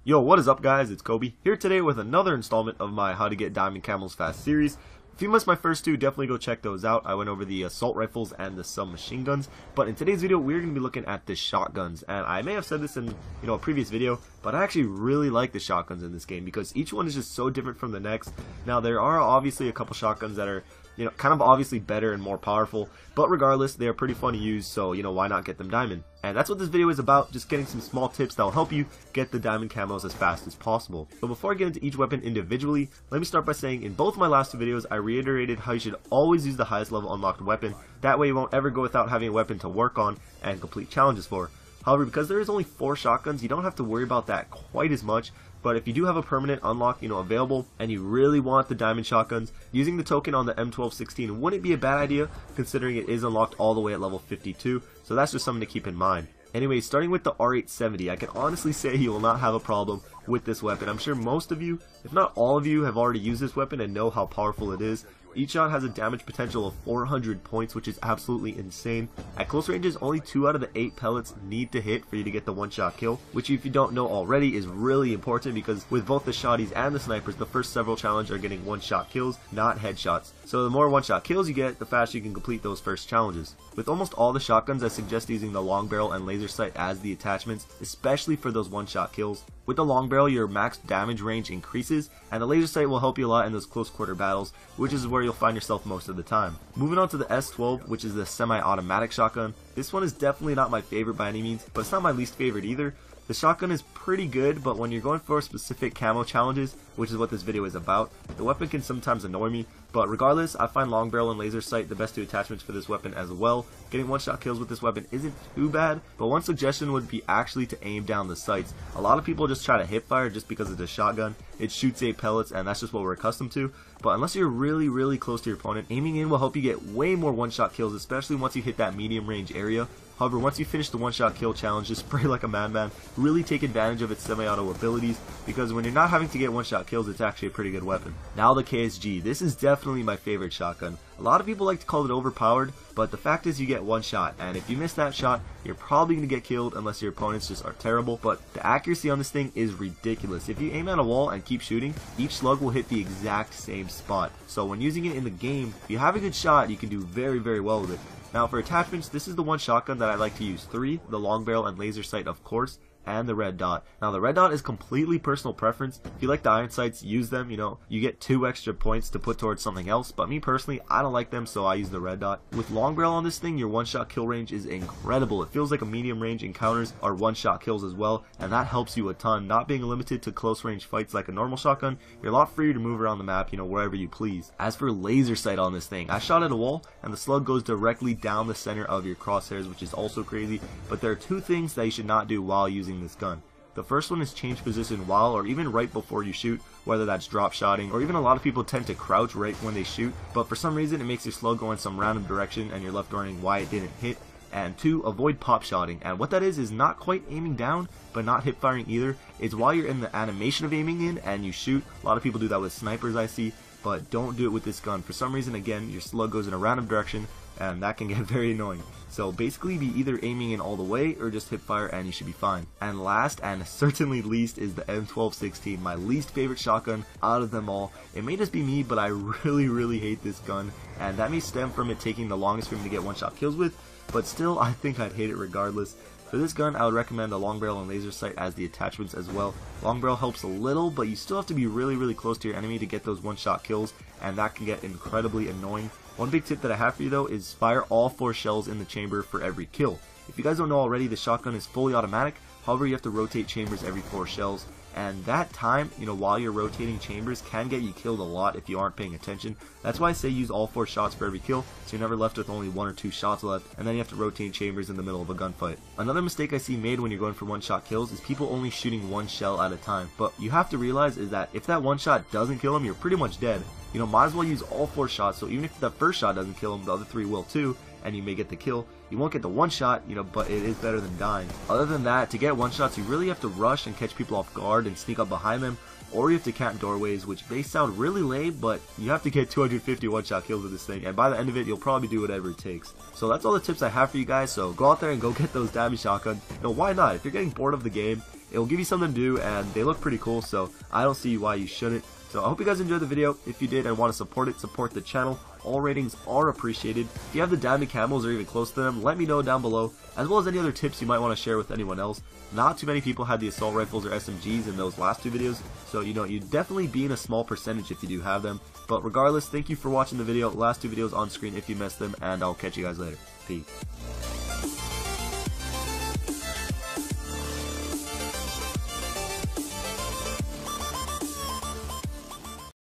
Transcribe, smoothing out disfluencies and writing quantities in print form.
Yo, what is up guys, it's Kobe, here today with another installment of my How to Get Diamond Camels Fast series. If you missed my first two, definitely go check those out. I went over the assault rifles and the submachine guns, but in today's video we're going to be looking at the shotguns. And I may have said this in a previous video, but I actually really like the shotguns in this game because each one is just so different from the next. Now there are obviously a couple shotguns that are kind of obviously better and more powerful, but regardless, they are pretty fun to use, so why not get them diamond? And that's what this video is about, just getting some small tips that will help you get the diamond camos as fast as possible. But before I get into each weapon individually, let me start by saying in both my last two videos, I reiterated how you should always use the highest level unlocked weapon. That way you won't ever go without having a weapon to work on and complete challenges for. However, because there is only 4 shotguns, you don't have to worry about that quite as much. But if you do have a permanent unlock, available, and you really want the diamond shotguns, using the token on the M1216 wouldn't be a bad idea, considering it is unlocked all the way at level 52, so that's just something to keep in mind. Anyway, starting with the R870, I can honestly say you will not have a problem with this weapon. I'm sure most of you, if not all of you, have already used this weapon and know how powerful it is. Each shot has a damage potential of 400 points, which is absolutely insane. At close ranges, only 2 out of the 8 pellets need to hit for you to get the one-shot kill, which if you don't know already is really important because with both the shotties and the snipers, the first several challenges are getting one-shot kills, not headshots. So the more one-shot kills you get, the faster you can complete those first challenges. With almost all the shotguns, I suggest using the long barrel and laser sight as the attachments, especially for those one-shot kills. With the long barrel, your max damage range increases, and the laser sight will help you a lot in those close quarter battles, which is where you'll find yourself most of the time. Moving on to the S12, which is the semi-automatic shotgun. This one is definitely not my favorite by any means, but it's not my least favorite either. The shotgun is pretty good, but when you're going for specific camo challenges, which is what this video is about, the weapon can sometimes annoy me. But regardless, I find long barrel and laser sight the best 2 attachments for this weapon as well. Getting one-shot kills with this weapon isn't too bad, but one suggestion would be actually to aim down the sights. A lot of people just try to hip fire just because it's a shotgun. It shoots 8 pellets and that's just what we're accustomed to. But unless you're really close to your opponent, aiming in will help you get way more one-shot kills, especially once you hit that medium range area. However, once you finish the one-shot kill challenge, just spray like a madman. Really take advantage of its semi-auto abilities, because when you're not having to get one-shot kills, it's actually a pretty good weapon. Now the KSG. This is definitely my favorite shotgun. A lot of people like to call it overpowered, but the fact is you get one shot, and if you miss that shot, you're probably going to get killed unless your opponents just are terrible. But the accuracy on this thing is ridiculous. If you aim at a wall and keep shooting, each slug will hit the exact same spot. So when using it in the game, if you have a good shot, you can do very well with it. Now for attachments, this is the one shotgun that I like to use. 3, the long barrel and laser sight of course, and the red dot. Now the red dot is completely personal preference. If you like the iron sights, use them. You get 2 extra points to put towards something else, but me personally, I don't like them, so I use the red dot. With long barrel on this thing, your one-shot kill range is incredible. It feels like a medium range encounters are one-shot kills as well, and that helps you a ton. Not being limited to close range fights like a normal shotgun, you're a lot freer to move around the map, wherever you please. As for laser sight on this thing, I shot at a wall and the slug goes directly down the center of your crosshairs, which is also crazy, but there are 2 things that you should not do while using this gun. The first one is change position while or even right before you shoot, whether that's drop shotting or even a lot of people tend to crouch right when they shoot, but for some reason it makes your slug go in some random direction and you're left wondering why it didn't hit. And 2, avoid pop shotting, and what that is not quite aiming down but not hip firing either. It's while you're in the animation of aiming in and you shoot. A lot of people do that with snipers I see, but don't do it with this gun. For some reason, again, your slug goes in a random direction and that can get very annoying. So basically be either aiming in all the way or just hip fire and you should be fine. And last and certainly least is the M1216, my least favorite shotgun out of them all. It may just be me, but I really hate this gun, and that may stem from it taking the longest for me to get one-shot kills with, but still I think I'd hate it regardless. For this gun, I would recommend the long barrel and laser sight as the attachments as well. Long barrel helps a little, but you still have to be really close to your enemy to get those one-shot kills, and that can get incredibly annoying. One big tip that I have for you though is fire all 4 shells in the chamber for every kill. If you guys don't know already, the shotgun is fully automatic, however you have to rotate chambers every 4 shells. And that time, while you're rotating chambers can get you killed a lot if you aren't paying attention. That's why I say use all 4 shots for every kill, so you're never left with only 1 or 2 shots left, and then you have to rotate chambers in the middle of a gunfight. Another mistake I see made when you're going for one-shot kills is people only shooting 1 shell at a time. But you have to realize is that if that 1 shot doesn't kill him, you're pretty much dead. Might as well use all 4 shots, so even if that first shot doesn't kill him, the other 3 will too, and you may get the kill. You won't get the 1 shot, but it is better than dying. Other than that, to get 1 shots, you really have to rush and catch people off guard and sneak up behind them, or you have to camp doorways, which may sound really lame, but you have to get 250 one-shot kills with this thing, and by the end of it, you'll probably do whatever it takes. So that's all the tips I have for you guys, so go out there and go get those diamond shotguns. Why not? If you're getting bored of the game, it will give you something to do, and they look pretty cool, so I don't see why you shouldn't. So I hope you guys enjoyed the video. If you did and want to support it, support the channel. All ratings are appreciated. If you have the diamond camels or even close to them, let me know down below, as well as any other tips you might want to share with anyone else. Not too many people had the assault rifles or SMGs in those last two videos, so you'd definitely be in a small percentage if you do have them. But regardless, thank you for watching the video. Last two videos on screen if you missed them, and I'll catch you guys later. Peace.